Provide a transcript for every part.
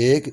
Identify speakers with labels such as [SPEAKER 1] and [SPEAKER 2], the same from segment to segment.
[SPEAKER 1] 1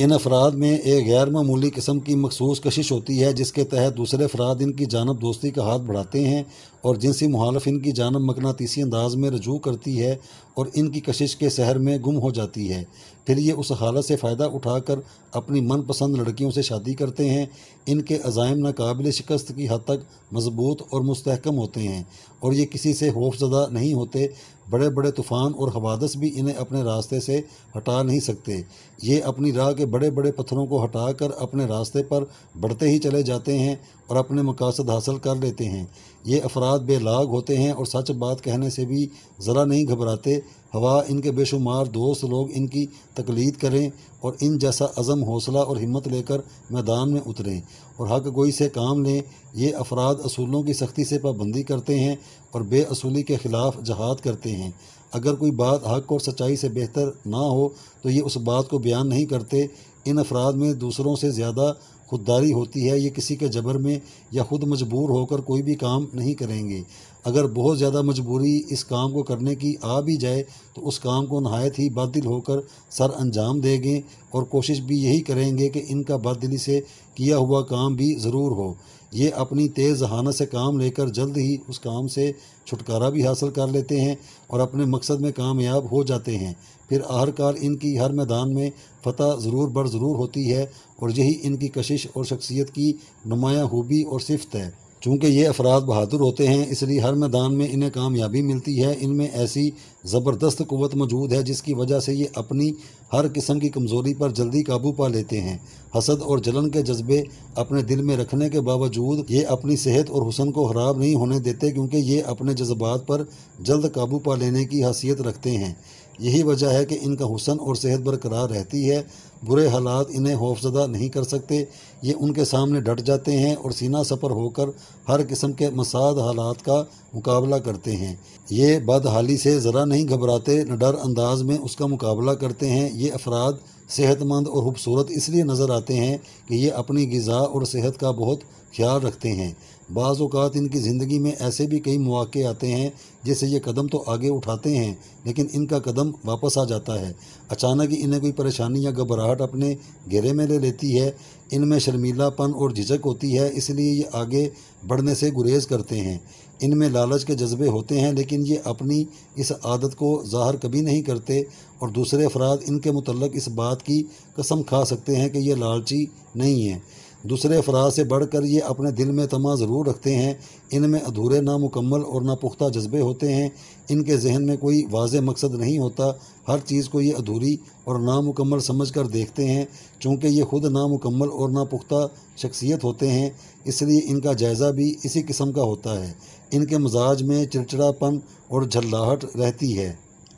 [SPEAKER 1] ان افراد میں ایک غیر معمولی قسم کی مخصوص کشش ہوتی ہے جس کے تحت دوسرے افراد ان کی جانب دوستی کا ہاتھ بڑھاتے ہیں اور جنسی مخالف ان کی جانب مقناطیسی انداز میں رجوع کرتی ہے اور ان کی کشش کے سحر میں گم ہو جاتی ہے۔ پھر یہ اس حالت سے فائدہ اٹھا کر اپنی من پسند لڑکیوں سے شادی کرتے ہیں۔ ان کے عزائم ناقابل شکست کی حد تک مضبوط اور مستحکم ہوتے ہیں اور یہ کسی سے خوف زدہ نہیں ہوتے۔ بڑے بڑے طوفان اور حوادث بھی انہیں اپنے راستے سے ہٹا نہیں سکتے۔ یہ اپنی راہ کے بڑے بڑے پتھروں کو ہٹا کر اپنے راستے پر بڑھتے ہی چلے جاتے ہیں اور اپنے مقاصد حاصل کر لیتے ہیں۔ یہ افراد بے لاگ ہوتے ہیں اور سچ بات کہنے سے بھی ذرا نہیں گھبراتے۔ ہوا ان کے بے شمار دوست لوگ ان کی تقلید کریں اور ان جیسا عزم، حوصلہ اور ہمت لے کر میدان میں اتریں اور حق گوئی سے کام لیں۔ یہ افراد اصولوں کی سختی سے پابندی کرتے ہیں اور بے اصولی کے خلاف جہاد کرتے ہیں۔ اگر کوئی بات حق اور سچائی سے بہتر نہ ہو تو یہ اس بات کو بیان نہیں کرتے۔ ان افراد میں دوسروں سے زیادہ خودداری ہوتی ہے۔ یہ کسی کے جبر میں یا خود مجبور ہو کر کوئی بھی کام نہیں کریں گے۔ اگر بہت زیادہ مجبوری اس کام کو کرنے کی آ بھی جائے تو اس کام کو نہایت ہی بد دل ہو کر سر انجام دیں گے اور کوشش بھی یہی کریں گے کہ ان کا بد دلی سے کیا ہوا کام بھی ضرور ہو۔ یہ اپنی تیز ذہانت سے کام لے کر جلد ہی اس کام سے چھٹکارا بھی حاصل کر لیتے ہیں اور اپنے مقصد میں کامیاب ہو جاتے ہیں۔ پھر آخرکار ان کی ہر میدان میں فتح ضرور بر ضرور ہوتی ہے اور یہی ان کی کشش اور شخصیت کی نمایاں خوبی اور صفت ہے۔ چونکہ یہ افراد بہادر ہوتے ہیں اس لیے ہر میدان میں انہیں کامیابی ملتی ہے۔ ان میں ایسی زبردست قوت موجود ہے جس کی وجہ سے یہ اپنی ہر قسم کی کمزوری پر جلدی قابو پا لیتے ہیں۔ حسد اور جلن کے جذبے اپنے دل میں رکھنے کے باوجود یہ اپنی صحت اور حسن کو خراب نہیں ہونے دیتے کیونکہ یہ اپنے جذبات پر جلد قابو پا لینے کی حیثیت رکھتے ہیں۔ یہی وجہ ہے کہ ان کا حسن اور صحت برقرار رہتی ہے۔ برے حالات انہیں خوفزدہ نہیں کر سکتے۔ یہ ان کے سامنے ڈٹ جاتے ہیں اور سینہ سپر ہو کر ہر قسم کے مساعد حالات کا مقابلہ کرتے ہیں۔ یہ بدحالی سے ذرا نہیں گھبراتے، نڈر انداز میں اس کا مقابلہ کرتے ہیں۔ یہ افراد صحت مند اور خوبصورت اس لیے نظر آتے ہیں کہ یہ اپنی غذا اور صحت کا بہت خیال رکھتے ہیں۔ بعض اوقات ان کی زندگی میں ایسے بھی کئی مواقع آتے ہیں جیسے یہ قدم تو آگے اٹھاتے ہیں لیکن ان کا قدم واپس آ جاتا ہے۔ اچانک ہی انہیں کوئی پریشانی یا گھبراہٹ اپنے گھیرے میں لے لیتی ہے۔ ان میں شرمیلا پن اور جھجک ہوتی ہے اس لیے یہ آگے بڑھنے سے گریز کرتے ہیں۔ ان میں لالچ کے جذبے ہوتے ہیں لیکن یہ اپنی اس عادت کو ظاہر کبھی نہیں کرتے اور دوسرے افراد ان کے متعلق اس بات کی قسم کھا سکتے ہیں کہ یہ لالچی نہیں ہیں۔ دوسرے افراد سے بڑھ کر یہ اپنے دل میں طمع ضرور رکھتے ہیں۔ ان میں ادھورے، نامکمل اور ناپختہ جذبے ہوتے ہیں۔ ان کے ذہن میں کوئی واضح مقصد نہیں ہوتا۔ ہر چیز کو یہ ادھوری اور نامکمل سمجھ کر دیکھتے ہیں۔ چونکہ یہ خود نامکمل اور ناپختہ شخصیت ہوتے ہیں اس لیے ان کا جائزہ بھی اسی قسم کا ہوتا ہے۔ ان کے مزاج میں چڑچڑا پن اور جھلاہٹ رہتی ہے۔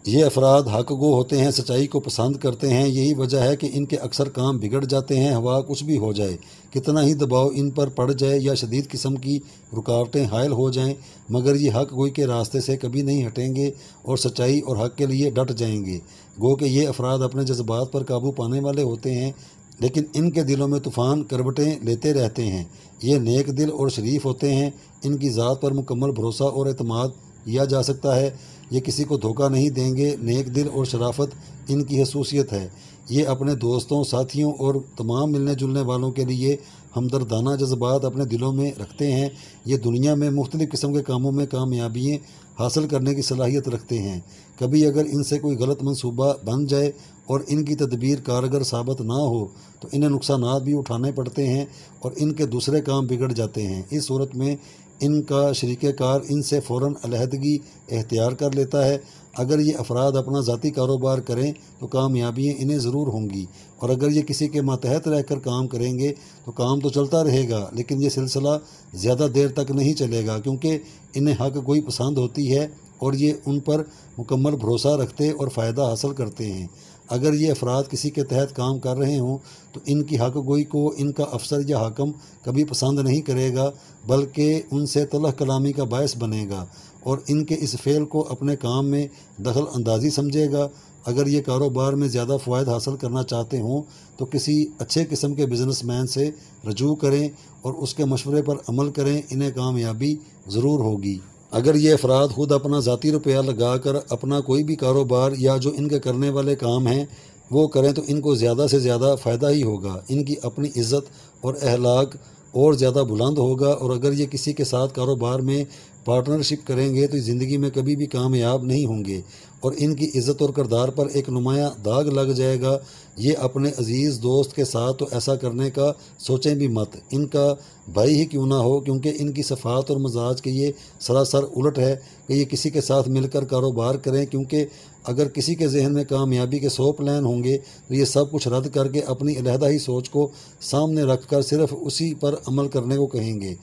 [SPEAKER 1] یہ افراد حق گو ہوتے ہیں، سچائی کو پسند کرتے ہیں۔ یہی وجہ ہے کہ ان کے اکثر کام بگڑ جاتے ہیں۔ ہوا کچھ بھی ہو جائے، کتنا ہی دباؤ ان پر پڑ جائے یا شدید قسم کی رکاوٹیں حائل ہو جائیں، مگر یہ حق گوئی کے راستے سے کبھی نہیں ہٹیں گے اور سچائی اور حق کے لیے ڈٹ جائیں گے۔ گو کہ یہ افراد اپنے جذبات پر قابو پانے والے ہوتے ہیں لیکن ان کے دلوں میں طوفان کروٹیں لیتے رہتے ہیں۔ یہ نیک دل اور شریف ہوتے ہیں۔ ان کی ذات پر مکمل بھروسہ اور اعتماد کیا جا سکتا ہے۔ یہ کسی کو دھوکہ نہیں دیں گے۔ نیک دل اور شرافت ان کی خصوصیت ہے۔ یہ اپنے دوستوں، ساتھیوں اور تمام ملنے جلنے والوں کے لیے ہمدردانہ جذبات اپنے دلوں میں رکھتے ہیں۔ یہ دنیا میں مختلف قسم کے کاموں میں کامیابیاں حاصل کرنے کی صلاحیت رکھتے ہیں۔ کبھی اگر ان سے کوئی غلط منصوبہ بن جائے اور ان کی تدبیر کارگر ثابت نہ ہو تو انہیں نقصانات بھی اٹھانے پڑتے ہیں اور ان کے دوسرے کام بگڑ جاتے ہیں۔ اس صورت میں ان کا شریک کار ان سے فوراً علیحدگی اختیار کر لیتا ہے۔ اگر یہ افراد اپنا ذاتی کاروبار کریں تو کامیابیاں انہیں ضرور ہوں گی اور اگر یہ کسی کے ماتحت رہ کر کام کریں گے تو کام تو چلتا رہے گا لیکن یہ سلسلہ زیادہ دیر تک نہیں چلے گا کیونکہ انہیں حق گوئی پسند ہوتی ہے اور یہ ان پر مکمل بھروسہ رکھتے اور فائدہ حاصل کرتے ہیں۔ اگر یہ افراد کسی کے تحت کام کر رہے ہوں تو ان کی حق گوئی کو ان کا افسر یا حاکم کبھی پسند نہیں کرے گا بلکہ ان سے تلخ کلامی کا باعث بنے گا اور ان کے اس فعل کو اپنے کام میں دخل اندازی سمجھے گا۔ اگر یہ کاروبار میں زیادہ فوائد حاصل کرنا چاہتے ہوں تو کسی اچھے قسم کے بزنس مین سے رجوع کریں اور اس کے مشورے پر عمل کریں، انہیں کامیابی ضرور ہوگی۔ اگر یہ افراد خود اپنا ذاتی روپیہ لگا کر اپنا کوئی بھی کاروبار یا جو ان کے کرنے والے کام ہیں وہ کریں تو ان کو زیادہ سے زیادہ فائدہ ہی ہوگا، ان کی اپنی عزت اور اخلاق اور زیادہ بلند ہوگا۔ اور اگر یہ کسی کے ساتھ کاروبار میں پارٹنرشپ کریں گے تو زندگی میں کبھی بھی کامیاب نہیں ہوں گے اور ان کی عزت اور کردار پر ایک نمایاں داغ لگ جائے گا۔ یہ اپنے عزیز دوست کے ساتھ تو ایسا کرنے کا سوچیں بھی مت، ان کا بھائی ہی کیوں نہ ہو، کیونکہ ان کی صفات اور مزاج کے یہ سراسر الٹ ہے کہ یہ کسی کے ساتھ مل کر کاروبار کریں، کیونکہ اگر کسی کے ذہن میں کامیابی کے 100 پلان ہوں گے تو یہ سب کچھ رد کر کے اپنی علیحدہ ہی سوچ کو سامنے رکھ کر صرف اسی پر عمل کرنے کو کہیں گے،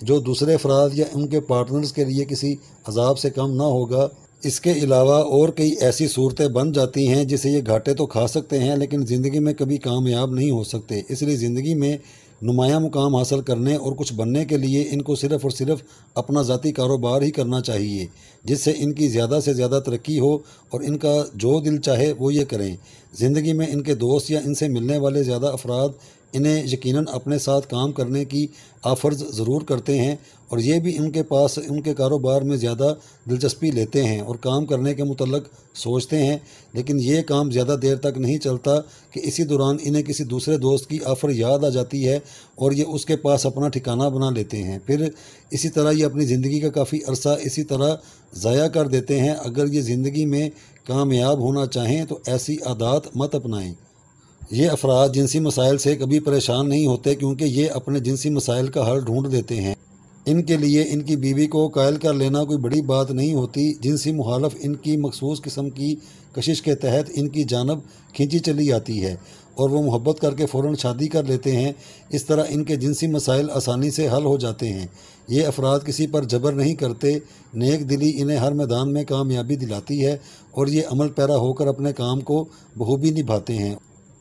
[SPEAKER 1] جو دوسرے افراد یا ان کے پارٹنرز کے لیے کسی عذاب سے کم نہ ہوگا۔ اس کے علاوہ اور کئی ایسی صورتیں بن جاتی ہیں جسے یہ گھاٹے تو کھا سکتے ہیں لیکن زندگی میں کبھی کامیاب نہیں ہو سکتے۔ اس لیے زندگی میں نمایاں مقام حاصل کرنے اور کچھ بننے کے لیے ان کو صرف اور صرف اپنا ذاتی کاروبار ہی کرنا چاہیے، جس سے ان کی زیادہ سے زیادہ ترقی ہو اور ان کا جو دل چاہے وہ یہ کریں۔ زندگی میں ان کے دوست یا ان سے ملنے والے زیادہ افراد انہیں یقیناً اپنے ساتھ کام کرنے کی آفرز ضرور کرتے ہیں اور یہ بھی ان کے پاس ان کے کاروبار میں زیادہ دلچسپی لیتے ہیں اور کام کرنے کے متعلق سوچتے ہیں، لیکن یہ کام زیادہ دیر تک نہیں چلتا کہ اسی دوران انہیں کسی دوسرے دوست کی آفر یاد آ جاتی ہے اور یہ اس کے پاس اپنا ٹھکانہ بنا لیتے ہیں۔ پھر اسی طرح یہ اپنی زندگی کا کافی عرصہ اسی طرح ضائع کر دیتے ہیں۔ اگر یہ زندگی میں کامیاب ہونا چاہیں تو ایسی عادات مت اپنائیں۔ یہ افراد جنسی مسائل سے کبھی پریشان نہیں ہوتے کیونکہ یہ اپنے جنسی مسائل کا حل ڈھونڈ دیتے ہیں۔ ان کے لیے ان کی بیوی کو قائل کر لینا کوئی بڑی بات نہیں ہوتی۔ جنسی مخالف ان کی مخصوص قسم کی کشش کے تحت ان کی جانب کھینچی چلی آتی ہے اور وہ محبت کر کے فوراً شادی کر لیتے ہیں۔ اس طرح ان کے جنسی مسائل آسانی سے حل ہو جاتے ہیں۔ یہ افراد کسی پر جبر نہیں کرتے، نیک دلی انہیں ہر میدان میں کامیابی دلاتی ہے اور یہ عمل پیرا ہو کر اپنے کام کو بخوبی نبھاتے ہیں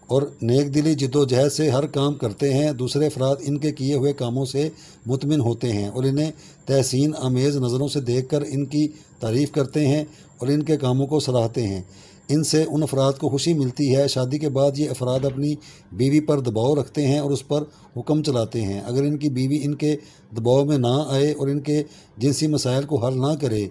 [SPEAKER 1] اور نیک دلی جد و جہد سے ہر کام کرتے ہیں۔ دوسرے افراد ان کے کیے ہوئے کاموں سے مطمئن ہوتے ہیں اور انہیں تحسین آمیز نظروں سے دیکھ کر ان کی تعریف کرتے ہیں اور ان کے کاموں کو سراہتے ہیں۔ ان سے ان افراد کو خوشی ملتی ہے۔ شادی کے بعد یہ افراد اپنی بیوی پر دباؤ رکھتے ہیں اور اس پر حکم چلاتے ہیں۔ اگر ان کی بیوی ان کے دباؤ میں نہ آئے اور ان کے جنسی مسائل کو حل نہ کرے،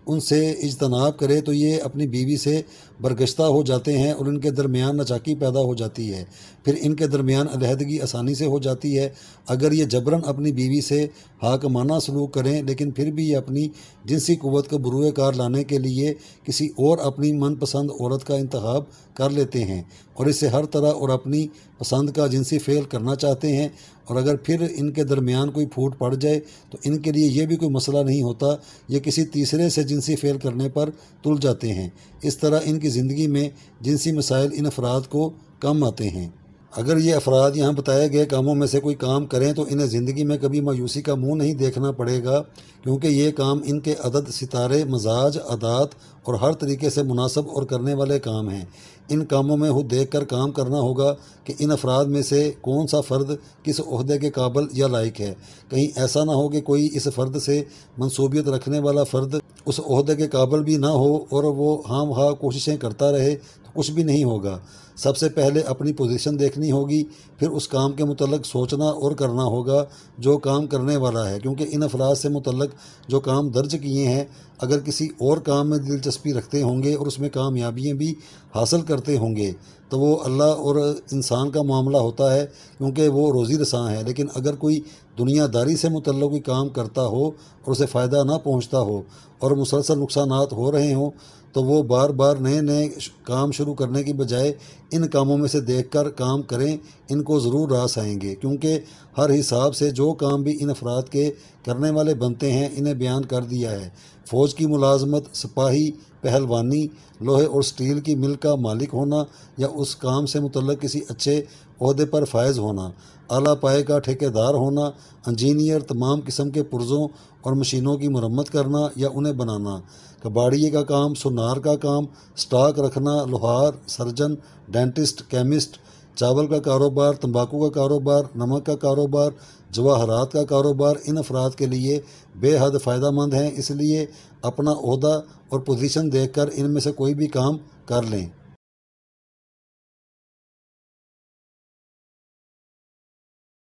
[SPEAKER 1] ان سے اجتناب کرے تو یہ اپنی بیوی سے برگشتہ ہو جاتے ہیں اور ان کے درمیان ناچاکی پیدا ہو جاتی ہے۔ پھر ان کے درمیان علیحدگی آسانی سے ہو جاتی ہے۔ اگر یہ جبراً اپنی بیوی سے حاکمانہ سلوک کریں لیکن پھر بھی یہ اپنی جنسی قوت کو بروئے کار لانے کے لیے کسی اور اپنی من پسند عورت کا انتخاب کر لیتے ہیں اور اس سے ہر طرح اور اپنی پسند کا جنسی فعل کرنا چاہتے ہیں، اور اگر پھر ان کے درمیان کوئی پھوٹ پڑ جائے تو ان کے لیے یہ بھی کوئی مسئلہ نہیں ہوتا، یہ کسی تیسرے سے جنسی فعل کرنے پر تل جاتے ہیں۔ اس طرح ان کی زندگی میں جنسی مسائل ان افراد کو کم آتے ہیں۔ اگر یہ افراد یہاں بتائے گئے کاموں میں سے کوئی کام کریں تو انہیں زندگی میں کبھی مایوسی کا منہ نہیں دیکھنا پڑے گا، کیونکہ یہ کام ان کے عدد ستارے، مزاج، عادات اور ہر طریقے سے مناسب اور کرنے والے کام ہیں۔ ان کاموں میں خود دیکھ کر کام کرنا ہوگا کہ ان افراد میں سے کون سا فرد کس عہدے کے قابل یا لائق ہے۔ کہیں ایسا نہ ہو کہ کوئی اس فرد سے منسوبیت رکھنے والا فرد اس عہدے کے قابل بھی نہ ہو اور وہ خام خواہ کوششیں کرتا رہے تو کچھ بھی نہیں ہوگا۔ سب سے پہلے اپنی پوزیشن دیکھنی ہوگی، پھر اس کام کے متعلق سوچنا اور کرنا ہوگا جو کام کرنے والا ہے، کیونکہ ان افراد سے متعلق جو کام درج کیے ہیں اگر کسی اور کام میں دلچسپی رکھتے ہوں گے اور اس میں کامیابیاں بھی حاصل کرتے ہوں گے تو وہ اللہ اور انسان کا معاملہ ہوتا ہے، کیونکہ وہ روزی رساں ہے۔ لیکن اگر کوئی دنیا داری سے متعلق کوئی کام کرتا ہو اور اسے فائدہ نہ پہنچتا ہو اور مسلسل نقصانات ہو رہے ہوں تو وہ بار بار نئے کام شروع کرنے کی بجائے ان کاموں میں سے دیکھ کر کام کریں، ان کو ضرور راس آئیں گے، کیونکہ ہر حساب سے جو کام بھی ان افراد کے کرنے والے بنتے ہیں انہیں بیان کر دیا ہے۔ فوج کی ملازمت، سپاہی، پہلوانی، لوہے اور سٹیل کی مل کا مالک ہونا یا اس کام سے متعلق کسی اچھے عہدے پر فائز ہونا، اعلیٰ پائے کا ٹھیکیدار ہونا، انجینئر، تمام قسم کے پرزوں اور مشینوں کی مرمت کرنا یا انہیں بنانا، کباڑیے کا کام، سونار کا کام، سٹاک رکھنا، لوہار، سرجن، ڈینٹسٹ، کیمسٹ، چاول کا کاروبار، تمباکو کا کاروبار، نمک کا کاروبار، جواہرات کا کاروبار ان افراد کے لیے بے حد فائدہ مند ہیں۔ اس لیے اپنا عہدہ اور پوزیشن دیکھ کر ان میں سے کوئی بھی کام کر لیں۔